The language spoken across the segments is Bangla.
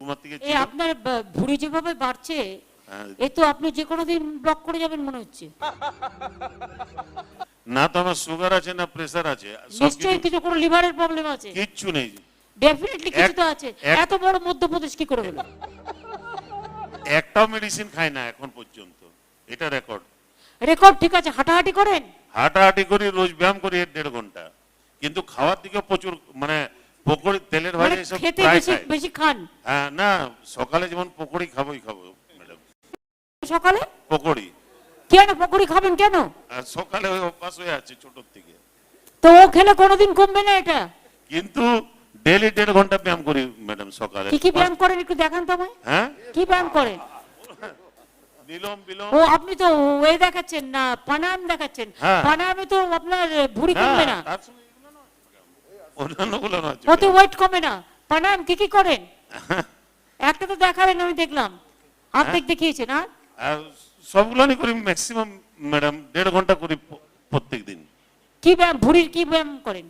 ঠাকুমার থেকে এই আপনার ভুঁড়ি যেভাবে বাড়ছে এ তো আপনি যে কোনো দিন ব্লক করে যাবেন মনে হচ্ছে। না তো আমার সুগার আছে না প্রেসার আছে, নিশ্চয়ই কিছু কোনো লিভারের প্রবলেম আছে। কিচ্ছু নেই। ডেফিনেটলি কিছু তো আছে। এত বড় মধ্যপ্রদেশ কি করে হলো? একটাও মেডিসিন খাই না এখন পর্যন্ত, এটা রেকর্ড। রেকর্ড ঠিক আছে। হাঁটাহাঁটি করেন? হাঁটাহাঁটি করি, রোজ ব্যায়াম করি 1.5 ঘন্টা, কিন্তু খাওয়ার দিকে প্রচুর মানে পকোড়ি, তেলের ভাজা এসব খেতে প্রায় বেশি খাই। বেশি খান? হ্যাঁ, না সকালে যেমন পকোড়ি খাবোই খাবো ম্যাডাম। সকালে পকোড়ি কেন পকোড়ি খাবেন কেন? আর সকালে ওই অভ্যাস হয়ে আছে ছোট থেকে। তো ও খেলে কোনোদিন কমবে না এটা? কিন্তু ডেইলি 1.5 ঘন্টা ব্যায়াম করি ম্যাডাম সকালে। কি কি ব্যায়াম করেন একটু দেখান তো আমায়। হ্যাঁ, কি ব্যায়াম করেন? বিলোম বিলোম। ও আপনি তো ওয়ে দেখাচ্ছেন না, প্রাণায়াম দেখাচ্ছেন। হ্যাঁ। প্রাণায়ামে তো আপনার ভুঁড়ি কমবে না, অন্যান্যগুলো না। ওতে ওয়েট কমে না। প্রাণায়াম কি কি করেন একটা তো দেখাবেন, আমি দেখলাম অর্ধেক দেখিয়েছেন। আর সবগুলো আমি করি ম্যাক্সিমাম ম্যাডাম 1.5 ঘন্টা করি প্রত্যেক দিন। কি ব্যায়াম, ভুঁড়ির কি ব্যায়াম করেন?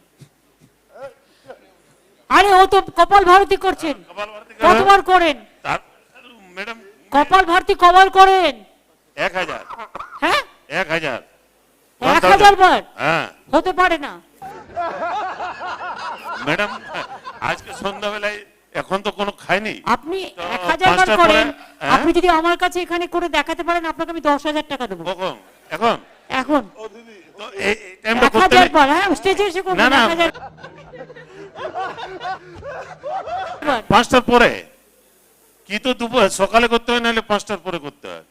আরে ও তো কপাল ভারতী করছেন, কতবার করেন ম্যাডাম? কপাল ভারতী কবার করেন? 1000। হ্যাঁ 1000। 1000 বার? হ্যাঁ হতে পারে না ম্যাডাম, আজকে সন্ধ্যাবেলায় এখন তো কোনো খাইনি। আপনি তো 1000 বার 5টার করেন। পরে, হ্যাঁ? আপনি যদি আমার কাছে এখানে করে দেখাতে পারেন আপনাকে আমি 10,000 টাকা দেবো। কখন? এখন এখন তো এই টাইমটা করতে 1000 বার। হ্যাঁ স্টেজে এসে করবেন। না, না। 1000 বার। 5টার পরে কি তো দুপুর সকালে করতে হয়, নাহলে 5টার পরে করতে হয়।